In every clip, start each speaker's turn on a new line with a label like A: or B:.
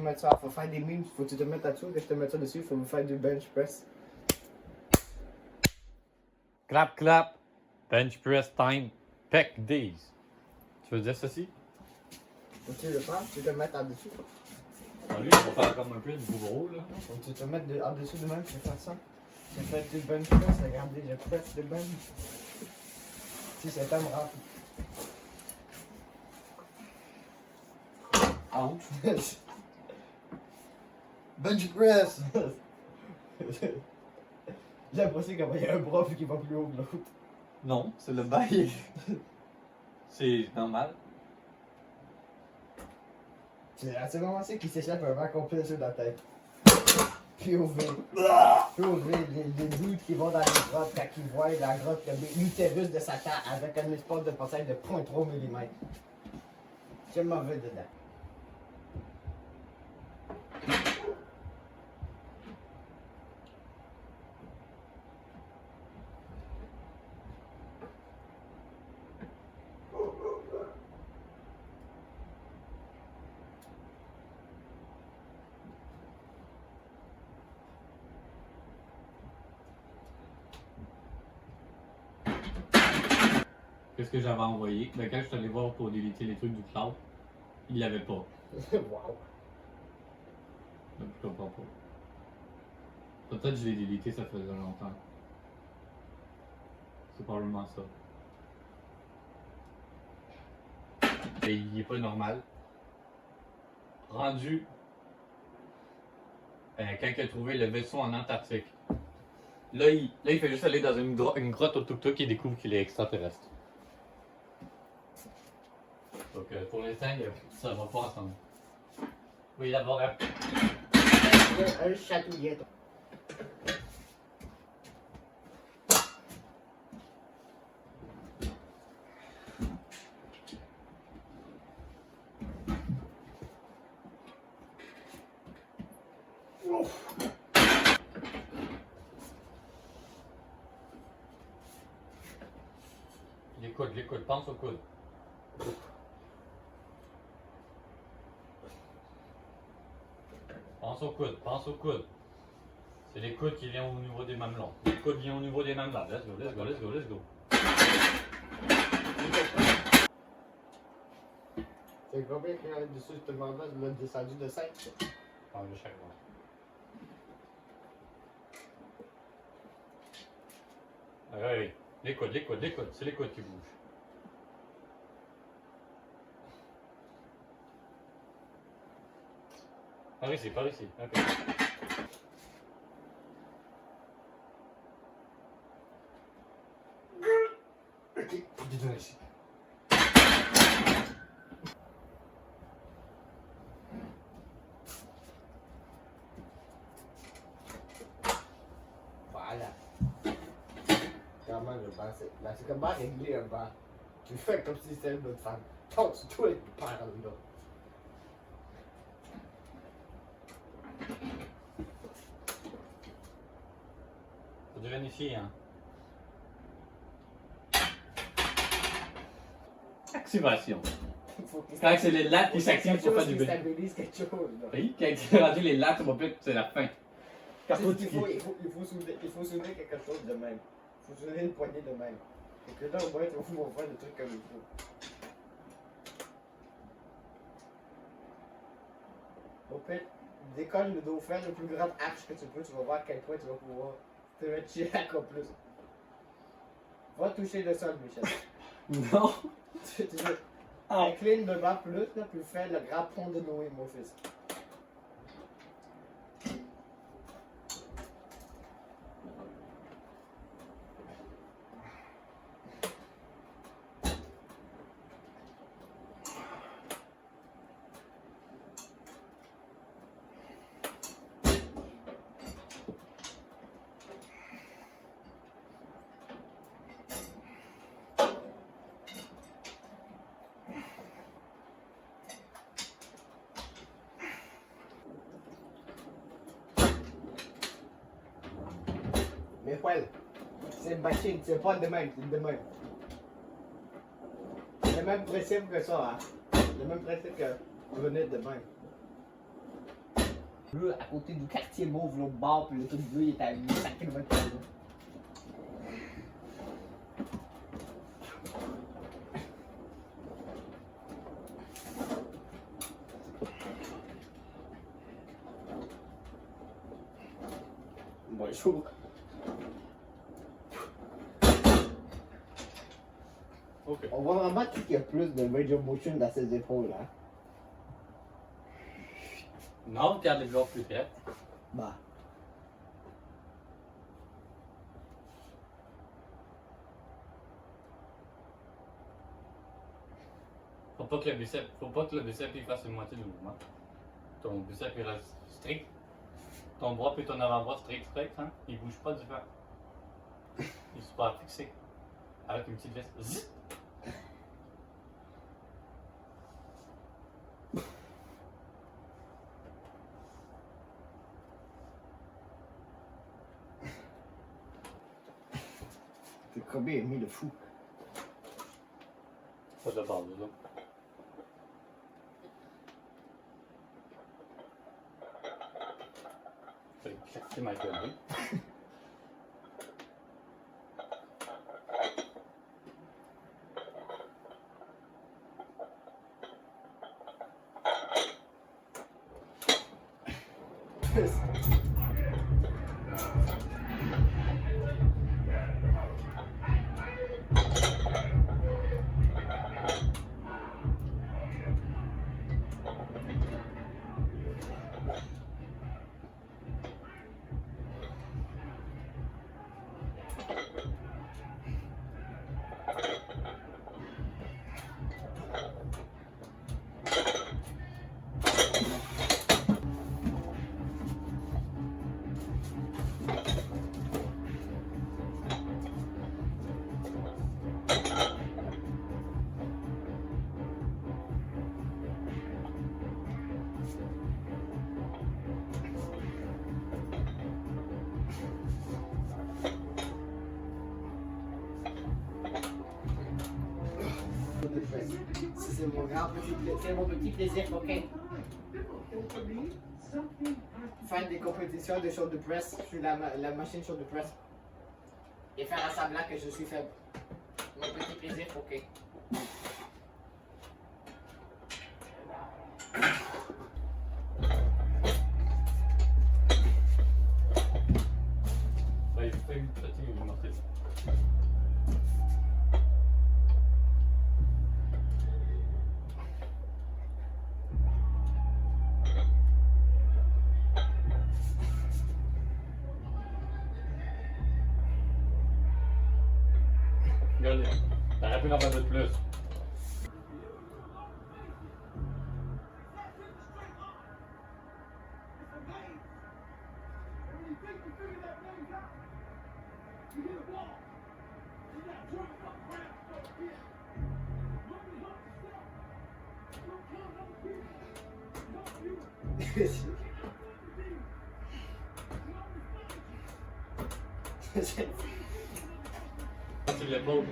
A: mettre ça, faut faire des memes, faut que tu te mettes là-dessus, que je te mette ça dessus, faut faire du bench press.
B: Clap, clap. Bench press time. Pec days. Tu veux dire ceci?
A: Faut-tu le faire, tu te mettre en-dessus.
B: Ah, lui, on va faire comme un peu du gros, là.
A: Faut que tu te mettes en dessous de même, je vais faire ça. Je fais du bench press, regardez, je presse le bench. Si c'est un rap.
C: Ouch. Bench press.
A: J'ai l'impression qu'il y a un bras qui va plus haut que l'autre.
B: Non, c'est le bail. C'est normal.
A: C'est à ce moment-ci qu'il s'échappe un vent complet sur la tête. POV. POV, les doutes qui vont dans les grottes quand ils voient la grotte, l'utérus de Satan avec un espace de passage de 0.3 mm. C'est mauvais dedans.
B: Qu'est-ce que j'avais envoyé? Ben, quand je suis allé voir pour déliter les trucs du cloud, il l'avait pas.
A: Wow.
B: Donc, je comprends pas. Peut-être que je l'ai délité, ça faisait longtemps. C'est probablement ça. Et il est pas normal. Rendu. Quand il a trouvé le vaisseau en Antarctique. Là, il fait juste aller dans une grotte au tuk-tuk et découvre qu'il est extraterrestre. Donc, pour l'instant, ça va pas ensemble. Oui, d'abord,
A: Un chatouillet.
B: les coudes, pense aux coudes. Pense aux coudes. C'est les coudes qui viennent au niveau des mamelons. Les coudes viennent au niveau des mamelons. Let's go, let's go, let's go, let's go.
A: C'est combien qu'il y a dessus, je te demande là, le descendu de 5.
B: Parle de chaque fois. Oui, les coudes, c'est les coudes qui bougent. Par ici, ok.
A: Ok, dis-le ici. Voilà. Comment je pensais. Là, c'est comment régler un bar. Tu fais comme si c'était une autre femme. Toi, tu parles là.
B: Faut de vérifier, hein. Activation. Quand c'est les lattes qui s'activent pour faire du bruit.
A: Stabilise quelque chose. Là.
B: Oui, quand c'est rendu les lattes, on va plus c'est la fin.
A: Il faut souder quelque chose de même. Il faut souder une poignée de même. Et que là, au moins, on va faire le truc comme il faut. Au pire, décolle le dauphin le plus grande arche que tu peux, tu vas voir à quel point tu vas pouvoir te mettre chier encore plus. Va toucher le sol, Michel.
B: Non.
A: Incline le bas plus, là, puis fais le grand pont de Noé, mon fils. Mais ouais, c'est machine, c'est pas de même, c'est de même. C'est le même principe que ça, hein. Le même principe que venir de même. Là, à côté du quartier mauve, l'autre bord, puis le truc bleu, il est à 800 km par là. Bonjour.
B: Ok.
A: On voit vraiment qu'il y a plus de range of motion dans ses épaules, hein.
B: Non, regarde les joueurs plus près.
A: Bah.
B: Faut pas que le biceps il fasse une moitié du mouvement. Ton biceps il reste strict. Ton bras puis ton avant-bras strict, hein. Il bouge pas différent. Il est super fixé. Avec une petite veste. Zzz.
A: C'est combien mis le fou.
B: Pas de base, là. Fait que Michael Bay.
A: C'est mon petit plaisir, ok? Faire des compétitions de shoulder press sur la machine shoulder press. Et faire à semblant que je suis faible. Mon petit plaisir, ok?
B: Ben, il fait une petite montée. Regardez, t'aurais pu en faire de plus. Tu l'épaule.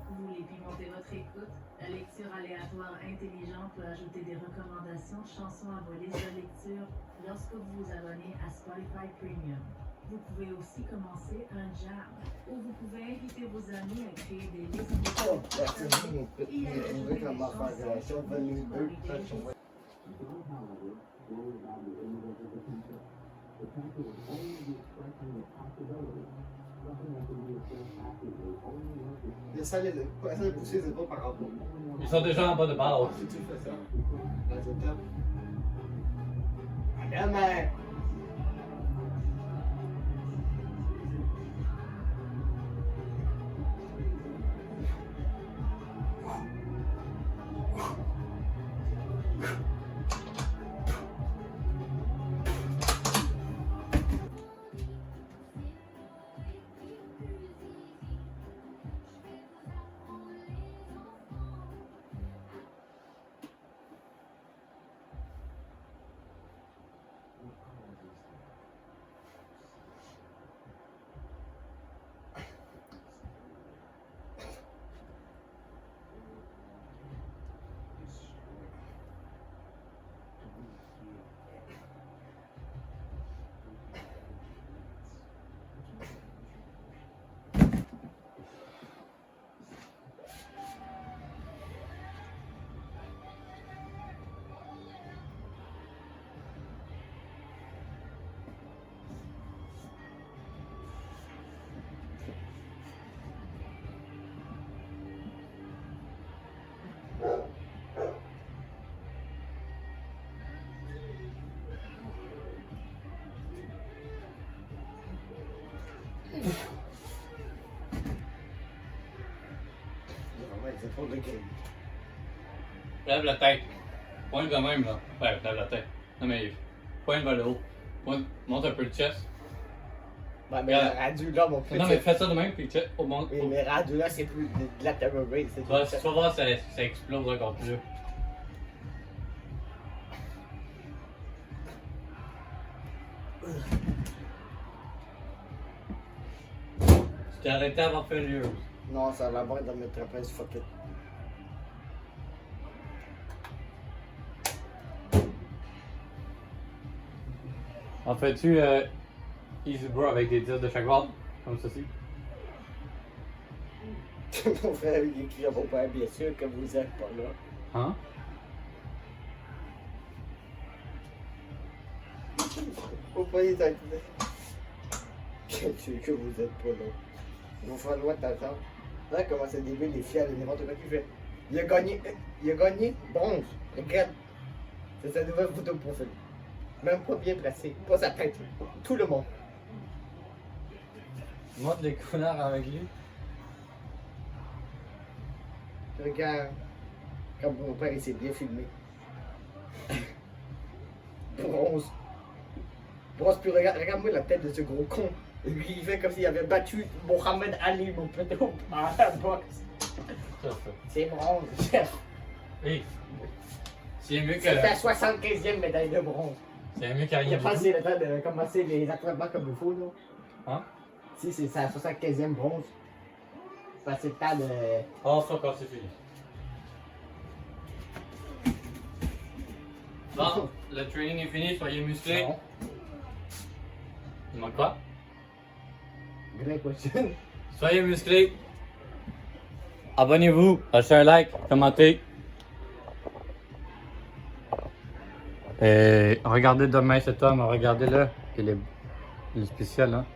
C: Vous voulez pimenter votre écoute? La lecture aléatoire intelligente peut ajouter des recommandations, chansons à vos listes de lecture lorsque vous vous abonnez à Spotify Premium. Vous pouvez aussi commencer un jam où vous pouvez inviter vos amis à créer des listes
A: Oh,
C: de
A: c'est
C: et à ajouter des chansons
A: Essaye de pousser les épaules par rapport.
B: Ils sont déjà en bas de barre.
A: Si tu fais ça, là je tape. Allez, mais. C'est trop de gris.
B: Lève la tête. Pointe de même, là. Ouais, lève la tête. Non, mais pointe vers le haut. Monte un peu le chest.
A: Ouais, mais
B: Regarde.
A: rendu là, mon petit.
B: Non, mais fais ça de même, puis chest. Au monde.
A: Oui, mais rendu là, c'est plus de la terror rate. C'est
B: Tu vas voir, ça explose encore plus. Tu t'es arrêté avant Failures.
A: Non, ça va être dans mes trapèzes, fuck it.
B: En fais-tu Easy Bro avec des 10 de chaque bord? Comme ceci?
A: Mon frère, il écrit à mon père, bien sûr que vous êtes pas là.
B: Hein?
A: Pourquoi il est accusé? Bien sûr que vous êtes pas là. Vous faites loin t'attendre. Là, comment c'est débile, il est fier de n'importe quoi qu'il fait. Il a gagné bronze. Regarde. C'est sa nouvelle photo de profil. Même pas bien placé. Pas sa tête. Tout le monde.
B: Montre les connards avec lui.
A: Regarde. Comme mon père, il s'est bien filmé. Bronze. Bronze, puis regarde-moi la tête de ce gros con. Il fait comme s'il avait battu Mohamed Ali, mon pédo, dans la boxe. C'est bronze, chef.
B: Oui. C'est mieux que.
A: C'est la 75e médaille de bronze.
B: C'est mieux
A: Il a
B: qu'Ariel.
A: passé le temps de commencer les entraînements comme il faut, là.
B: Hein?
A: Si, c'est sa 75e bronze. Passer le temps de.
B: Oh, ça encore c'est fini. Bon, le training est fini, soyez musclés.
A: Non.
B: Il manque quoi?
A: Great question.
B: Soyez musclés. Abonnez-vous, lâchez un like, commentez. Et regardez demain cet homme, regardez-le. Il est spécial, hein?